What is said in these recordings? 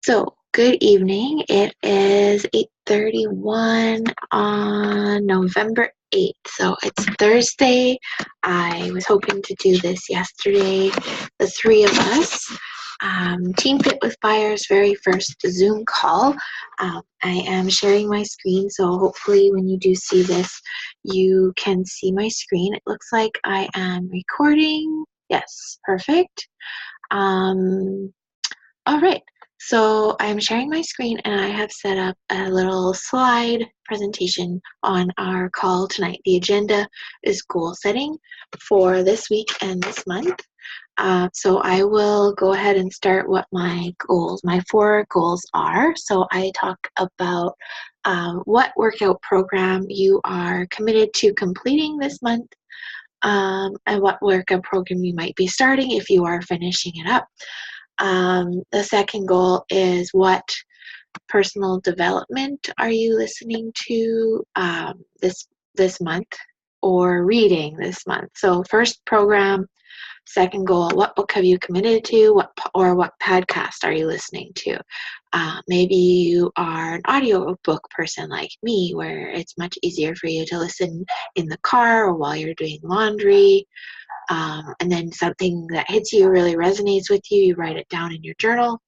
So, good evening. It is 8:31 on November 8th. So, it's Thursday. I was hoping to do this yesterday. The three of us. Team Fit with Fire's very first Zoom call. I am sharing my screen, so hopefully when you do see this, you can see my screen. It looks like I am recording. Yes, perfect. All right, so I'm sharing my screen and I have set up a little slide presentation on our call tonight. The agenda is goal setting for this week and this month. So I will go ahead and start what my four goals are. So I talk about what workout program you are committed to completing this month, and what workout program you might be starting if you are finishing it up. The second goal is what personal development are you listening to this month or reading this month. So first program, second goal, what book have you committed to? What podcast are you listening to? Maybe you are an audio book person like me, where it's much easier for you to listen in the car or while you're doing laundry. And then something that hits you, really resonates with you, you write it down in your journal.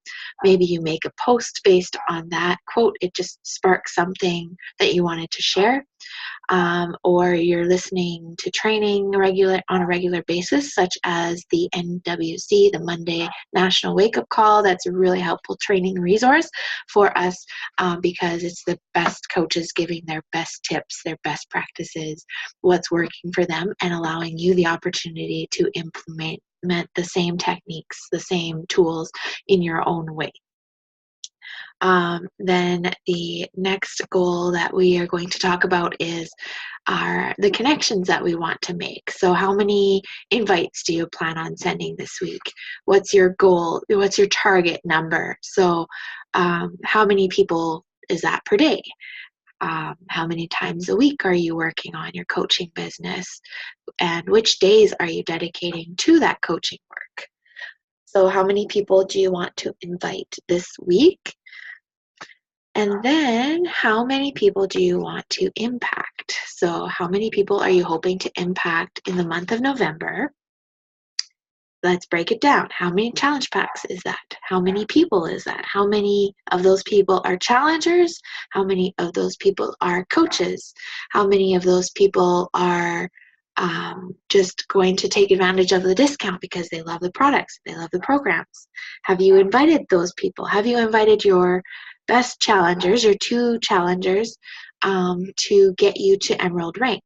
Maybe you make a post based on that quote. It just sparks something that you wanted to share. Or you're listening to training on a regular basis, such as the NWC, the Monday National Wake Up Call. That's a really helpful training resource for us, because it's the best coaches giving their best tips, their best practices, what's working for them, and allowing you the opportunity to implement the same techniques, the same tools in your own way. Then the next goal that we are going to talk about is the connections that we want to make. So how many invites do you plan on sending this week? What's your goal? What's your target number? So how many people is that per day? How many times a week are you working on your coaching business? And which days are you dedicating to that coaching work? So how many people do you want to invite this week? And then how many people do you want to impact? So how many people are you hoping to impact in the month of November? Let's break it down. How many challenge packs is that? How many people is that? How many of those people are challengers? How many of those people are coaches? How many of those people are just going to take advantage of the discount because they love the products, they love the programs? Have you invited those people? Have you invited your best challengers, your two challengers, to get you to Emerald rank,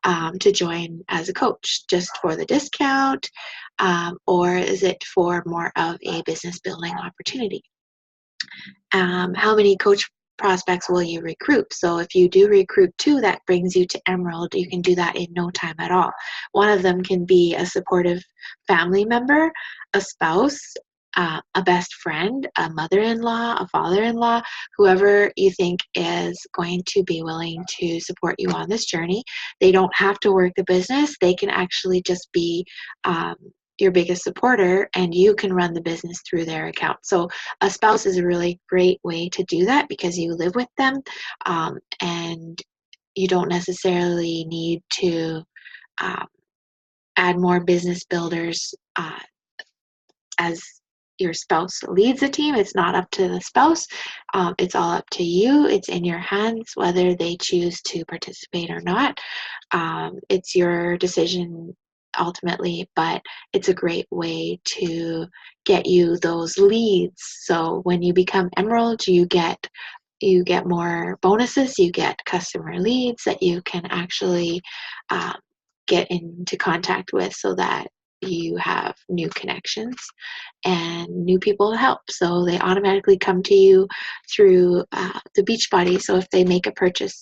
to join as a coach just for the discount, or is it for more of a business building opportunity? How many coach prospects will you recruit? So if you do recruit two, that brings you to Emerald. You can do that in no time at all. One of them can be a supportive family member, a spouse, a best friend, a mother-in-law, a father-in-law, whoever you think is going to be willing to support you on this journey. They don't have to work the business. They can actually just be your biggest supporter, and you can run the business through their account. So a spouse is a really great way to do that because you live with them, and you don't necessarily need to add more business builders as your spouse leads a team. It's not up to the spouse. It's all up to you. It's in your hands whether they choose to participate or not. It's your decision ultimately, but it's a great way to get you those leads. So when you become Emerald, you get more bonuses, you get customer leads that you can actually get into contact with, so that you have new connections and new people to help. So they automatically come to you through the Beachbody. So if they make a purchase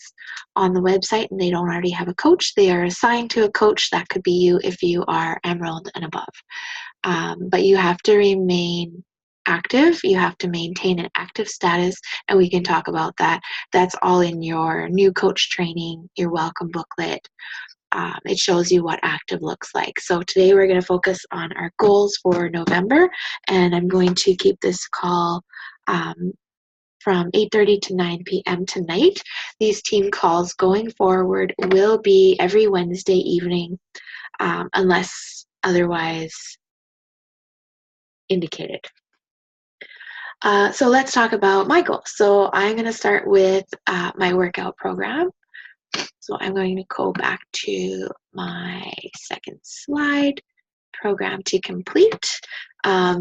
on the website and they don't already have a coach, they are assigned to a coach. That could be you if you are Emerald and above. But you have to remain active. You have to maintain an active status, and we can talk about that. That's all in your new coach training, your welcome booklet. It shows you what active looks like. So today we're going to focus on our goals for November, and I'm going to keep this call from 8:30 to 9 p.m. tonight. These team calls going forward will be every Wednesday evening, unless otherwise indicated. So let's talk about my goals. So I'm going to start with my workout program. So I'm going to go back to my second slide, program to complete.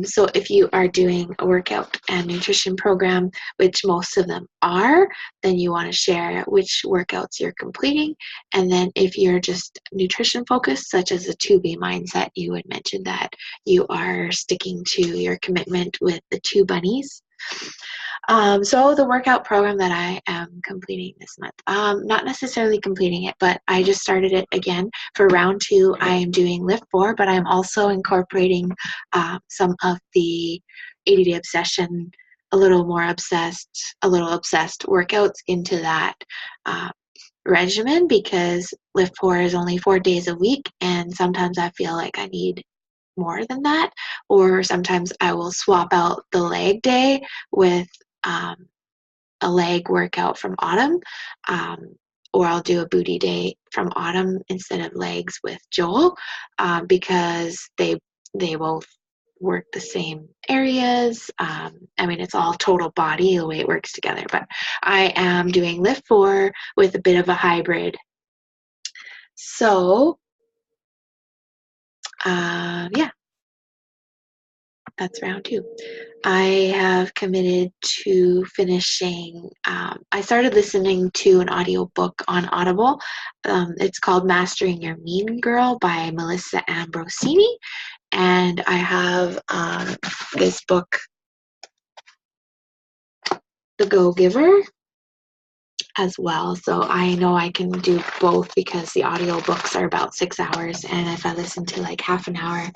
So if you are doing a workout and nutrition program, which most of them are, then you want to share which workouts you're completing. And then if you're just nutrition focused, such as the 2B mindset, you would mention that you are sticking to your commitment with the 2 bunnies. So the workout program that I am completing this month, not necessarily completing it, but I just started it again. For round 2, I am doing Lift 4, but I'm also incorporating some of the 80-day obsession, a little obsessed workouts into that regimen, because Lift 4 is only 4 days a week, and sometimes I feel like I need more than that, or sometimes I will swap out the leg day with a leg workout from Autumn, or I'll do a booty day from Autumn instead of legs with Joel, because they both work the same areas. I mean, it's all total body the way it works together, but I am doing Lift 4 with a bit of a hybrid. So yeah, that's round 2. I have committed to finishing, I started listening to an audiobook on Audible. It's called Mastering Your Mean Girl by Melissa Ambrosini. And I have this book, The Go-Giver, as well. So I know I can do both because the audiobooks are about 6 hours, and if I listen to like half an hour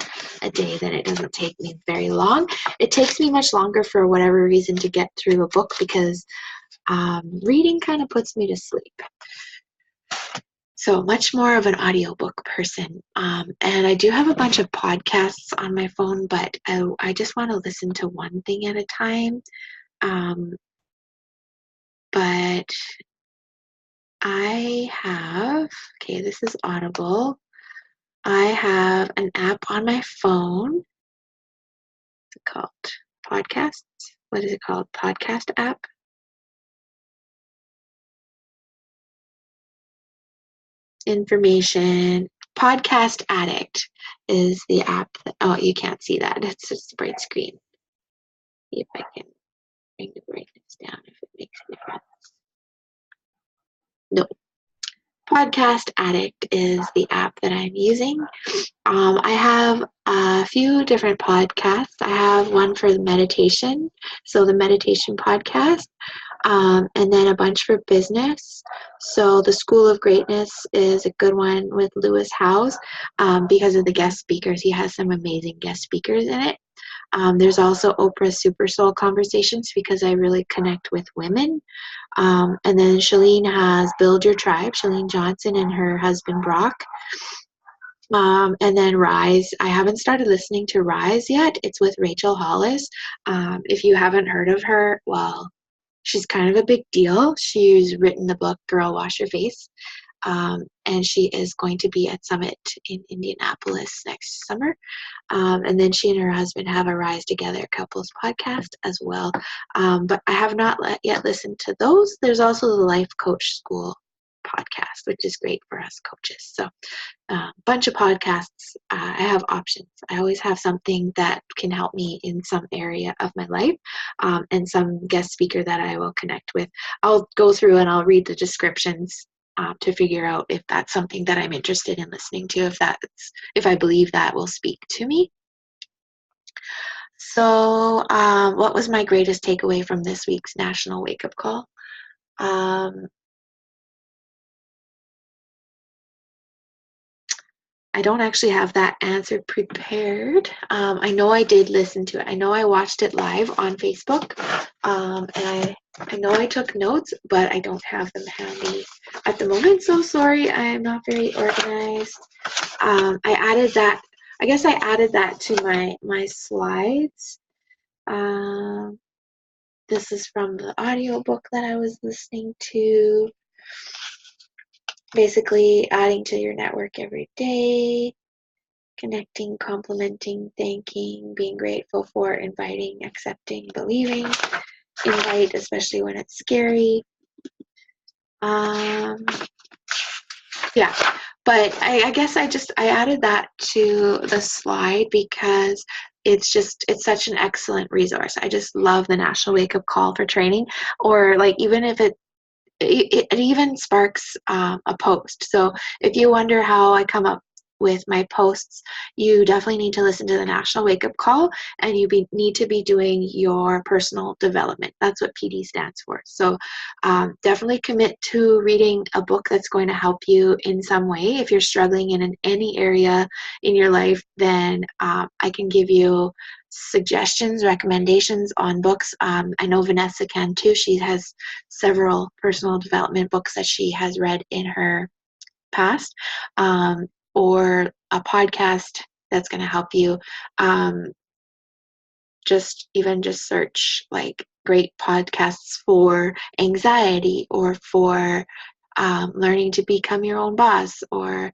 a day, then it doesn't take me very long. It takes me much longer for whatever reason to get through a book, because reading kind of puts me to sleep. So much more of an audiobook person. And I do have a bunch of podcasts on my phone, but I just want to listen to one thing at a time. But I have, okay, this is Audible. I have an app on my phone. What's it called? Podcasts? What is it called? Podcast app? Information. Podcast Addict is the app. Oh, you can't see that. It's just a bright screen. See if I can bring the brightness down if it makes a difference. No. Podcast Addict is the app that I'm using. I have a few different podcasts. I have one for the meditation, so the meditation podcast, and then a bunch for business. So the School of Greatness is a good one with Lewis Howes, because of the guest speakers. He has some amazing guest speakers in it. There's also Oprah's Super Soul Conversations, because I really connect with women. And then Chalene has Build Your Tribe, Chalene Johnson and her husband Brock. And then Rise. I haven't started listening to Rise yet. It's with Rachel Hollis. If you haven't heard of her, well, she's kind of a big deal. She's written the book Girl Wash Your Face. And she is going to be at Summit in Indianapolis next summer. And then she and her husband have a Rise Together couples podcast as well. But I have not yet listened to those. There's also the Life Coach School podcast, which is great for us coaches. So bunch of podcasts. I have options. I always have something that can help me in some area of my life, and some guest speaker that I will connect with. I'll go through and I'll read the descriptions to figure out if that's something that I'm interested in listening to, if I believe that will speak to me. So what was my greatest takeaway from this week's National Wake Up Call? I don't actually have that answer prepared. I know I did listen to it. I know I watched it live on Facebook, and I know I took notes, but I don't have them handy at the moment. So sorry, I'm not very organized. I added that. I guess I added that to my slides. this is from the audiobook that I was listening to. Basically, adding to your network every day, connecting, complimenting, thanking, being grateful for, inviting, accepting, believing. Invite, especially when it's scary. Yeah, but I guess I added that to the slide because it's such an excellent resource. I just love the National Wake Up Call for training, or like even if it even sparks a post. So if you wonder how I come up with my posts, you definitely need to listen to the National Wake Up Call, and need to be doing your personal development. That's what PD stands for. So definitely commit to reading a book that's going to help you in some way. If you're struggling in any area in your life, then I can give you suggestions, recommendations on books. I know Vanessa can too. She has several personal development books that she has read in her past, or a podcast that's going to help you. Just search like great podcasts for anxiety, or for learning to become your own boss, or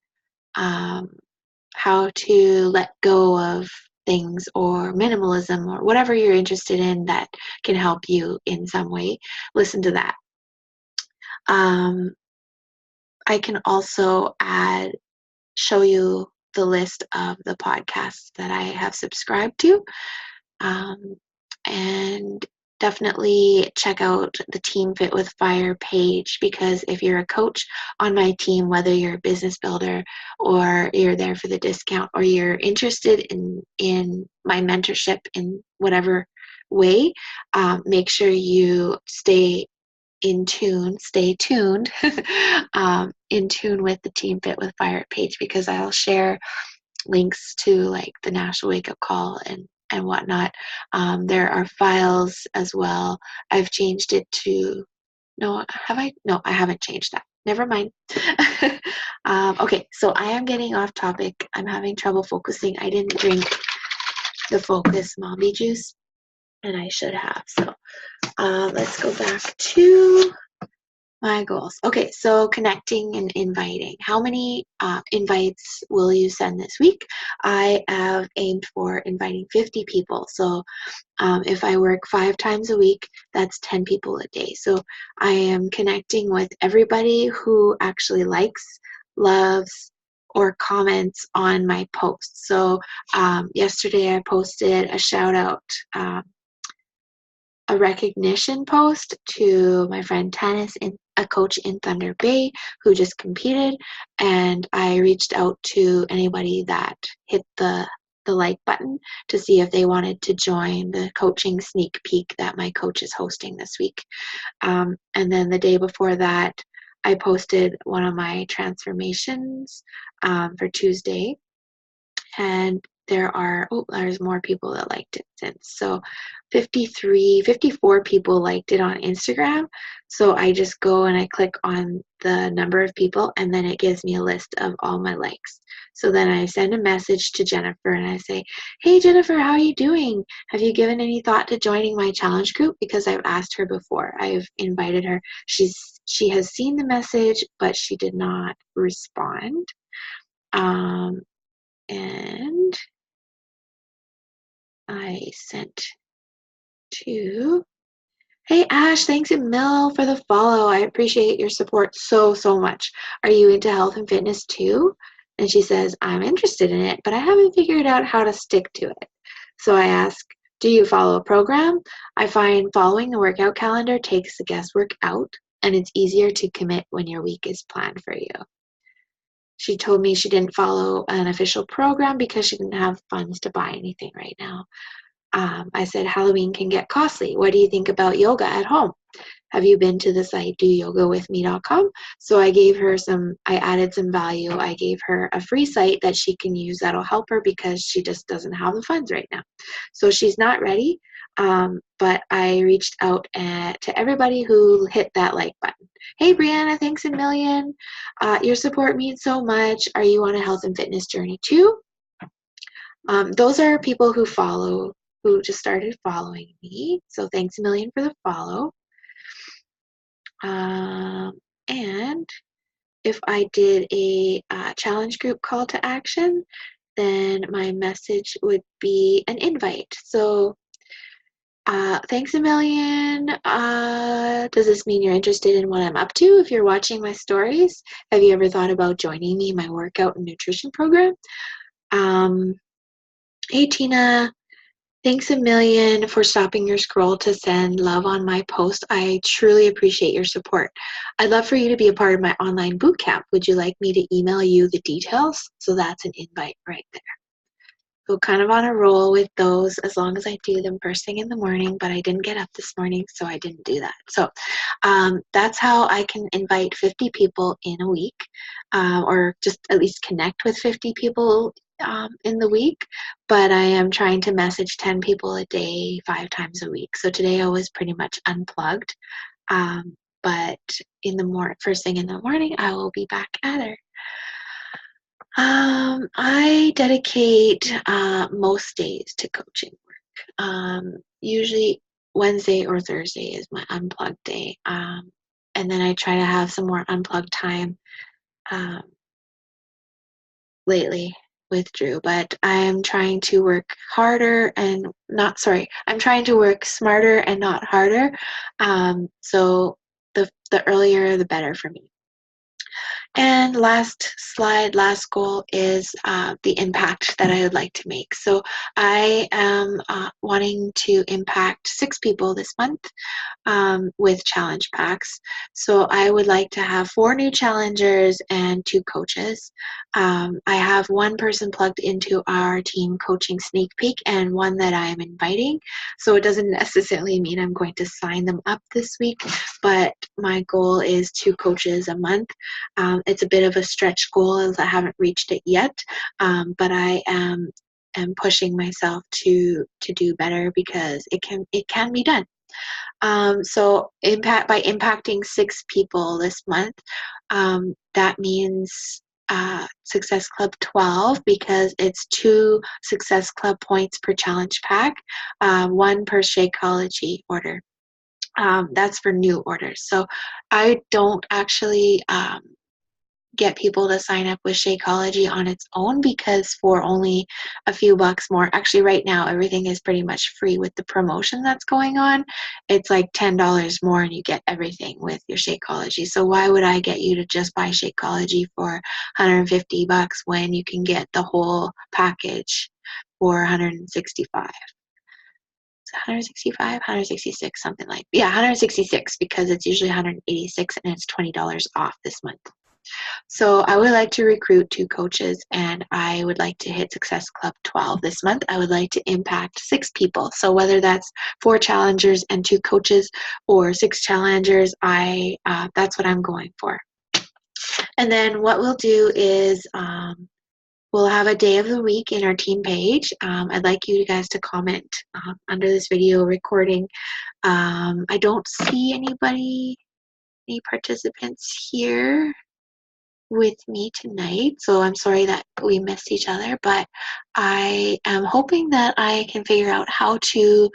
how to let go of things, or minimalism, or whatever you're interested in that can help you in some way. Listen to that. I can also show you the list of the podcasts that I have subscribed to. And definitely check out the Team Fit with Fire page, because if you're a coach on my team, whether you're a business builder or you're there for the discount, or you're interested in my mentorship in whatever way, make sure you stay tuned in tune with the Team Fit with Fire page, because I'll share links to like the National Wake Up Call and whatnot. There are files as well. I've changed it to, no, have I? No, I haven't changed that. Never mind. Okay, so I am getting off topic. I'm having trouble focusing. I didn't drink the Focus Mommy juice, and I should have. So let's go back to my goals. Okay, so connecting and inviting. How many invites will you send this week? I have aimed for inviting 50 people. So if I work 5 times a week, that's 10 people a day. So I am connecting with everybody who actually likes, loves, or comments on my posts. So yesterday I posted a shout out, a recognition post to my friend Tanis, a coach in Thunder Bay, who just competed, and I reached out to anybody that hit the like button to see if they wanted to join the coaching sneak peek that my coach is hosting this week. And then the day before that, I posted one of my transformations for Tuesday, and there's more people that liked it since. So 54 people liked it on Instagram. So I just go and I click on the number of people, and then it gives me a list of all my likes. So then I send a message to Jennifer and I say, hey Jennifer, how are you doing? Have you given any thought to joining my challenge group? Because I've asked her before. I've invited her. She has seen the message, but she did not respond. And I sent to, hey Ash, thanks a mil for the follow. I appreciate your support so much. Are you into health and fitness too? And she says, I'm interested in it, but I haven't figured out how to stick to it. So I ask, do you follow a program? I find following the workout calendar takes the guesswork out, and it's easier to commit when your week is planned for you. She told me she didn't follow an official program because she didn't have funds to buy anything right now. I said, Halloween can get costly. What do you think about yoga at home? Have you been to the site doyogawithme.com? So I added some value. I gave her a free site that she can use that'll help her, because she just doesn't have the funds right now. So she's not ready, but I reached out to everybody who hit that like button. Hey Brianna, thanks a million. Your support means so much. Are you on a health and fitness journey too? Those are people who follow who just started following me. So thanks a million for the follow. And if I did a challenge group call to action, then my message would be an invite. So thanks a million. Does this mean you're interested in what I'm up to? If you're watching my stories, have you ever thought about joining me in my workout and nutrition program? Hey, Tina. Thanks a million for stopping your scroll to send love on my post. I truly appreciate your support. I'd love for you to be a part of my online bootcamp. Would you like me to email you the details? So that's an invite right there. So kind of on a roll with those as long as I do them first thing in the morning, but I didn't get up this morning, so I didn't do that. So that's how I can invite 50 people in a week, or just at least connect with 50 people in the week. But I am trying to message 10 people a day, 5 times a week. So today I was pretty much unplugged. But in the first thing in the morning, I will be back at her. I dedicate most days to coaching work. Usually Wednesday or Thursday is my unplugged day. And then I try to have some more unplugged time lately with Drew. But I'm trying to work harder and I'm trying to work smarter and not harder. So the earlier, the better for me. And last slide, last goal is the impact that I would like to make. So I am wanting to impact 6 people this month with challenge packs. So I would like to have 4 new challengers and 2 coaches. I have 1 person plugged into our team coaching sneak peek and 1 that I am inviting. So it doesn't necessarily mean I'm going to sign them up this week, but my goal is 2 coaches a month. It's a bit of a stretch goal as I haven't reached it yet, but I am pushing myself to do better because it can be done. So by impacting 6 people this month, that means Success Club 12 because it's 2 Success Club points per challenge pack, 1 per Shakeology order. That's for new orders. So I don't actually get people to sign up with Shakeology on its own because for only a few bucks more, actually right now everything is pretty much free with the promotion that's going on. It's like $10 more and you get everything with your Shakeology. So why would I get you to just buy Shakeology for 150 bucks when you can get the whole package for 165? 165, 166, something like, yeah, 166 because it's usually 186 and it's $20 off this month. So I would like to recruit 2 coaches and I would like to hit Success Club 12 this month. I would like to impact 6 people. So whether that's 4 challengers and 2 coaches or 6 challengers, that's what I'm going for. And then what we'll do is we'll have a day of the week in our team page. I'd like you guys to comment under this video recording. I don't see any participants here with me tonight, so I'm sorry that we missed each other, but I am hoping that I can figure out how to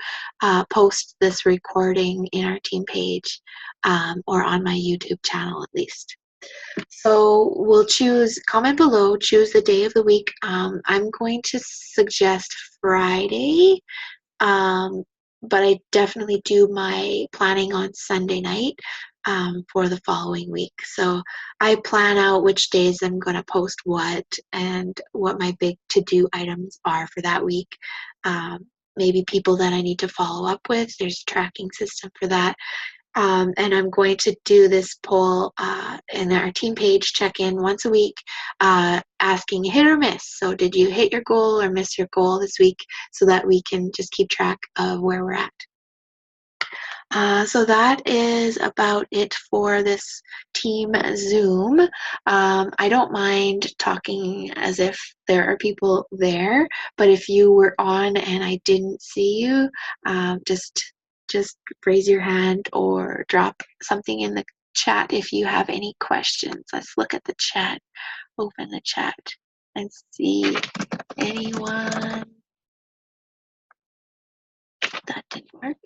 post this recording in our team page or on my YouTube channel at least. So we'll comment below, choose the day of the week. I'm going to suggest Friday, but I definitely do my planning on Sunday night for the following week. So I plan out which days I'm going to post what and what my big to-do items are for that week. Maybe people that I need to follow up with. There's a tracking system for that. And I'm going to do this poll in our team page check-in once a week, asking hit or miss. So did you hit your goal or miss your goal this week so that we can just keep track of where we're at. So that is about it for this team Zoom. I don't mind talking as if there are people there, but if you were on and I didn't see you, just raise your hand or drop something in the chat if you have any questions. Let's look at the chat, open the chat and see anyone. Mark.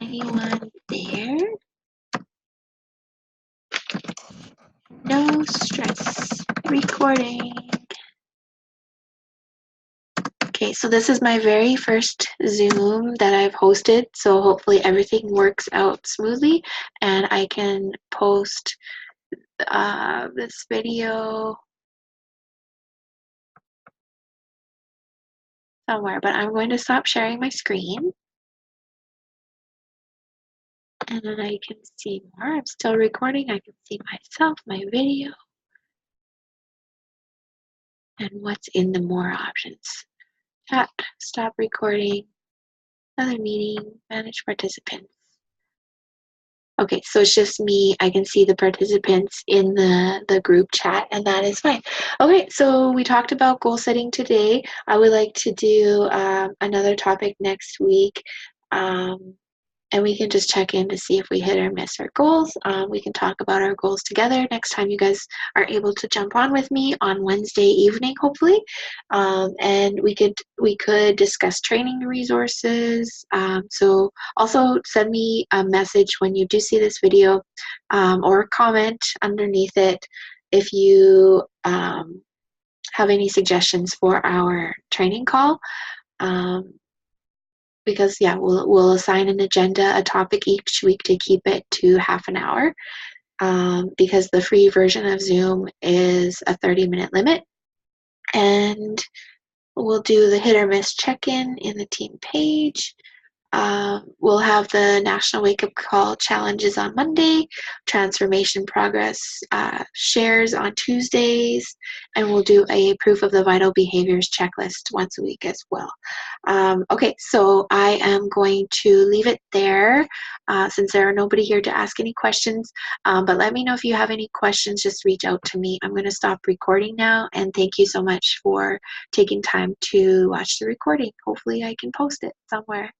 Anyone there? No stress. Recording. Okay, so this is my very first Zoom that I've hosted, so hopefully everything works out smoothly and I can post this video somewhere, but I'm going to stop sharing my screen and then I can see more. I'm still recording. I can see myself, my video, and what's in the more options. Chat, stop recording, another meeting, manage participants. Okay, so it's just me. I can see the participants in the group chat, and that is fine. Okay, so we talked about goal setting today. I would like to do another topic next week. And we can just check in to see if we hit or miss our goals. We can talk about our goals together next time you guys are able to jump on with me on Wednesday evening, hopefully. And we could discuss training resources. So also send me a message when you do see this video, or comment underneath it if you have any suggestions for our training call. Because yeah, we'll assign an agenda, a topic each week to keep it to half an hour, because the free version of Zoom is a 30-minute limit. And we'll do the hit or miss check-in in the team page. We'll have the National Wake Up Call challenges on Monday, transformation progress shares on Tuesdays, and we'll do a proof of the vital behaviors checklist once a week as well. Okay, so I am going to leave it there since there are nobody here to ask any questions, but let me know if you have any questions. Just reach out to me. I'm going to stop recording now, and thank you so much for taking time to watch the recording. Hopefully I can post it somewhere.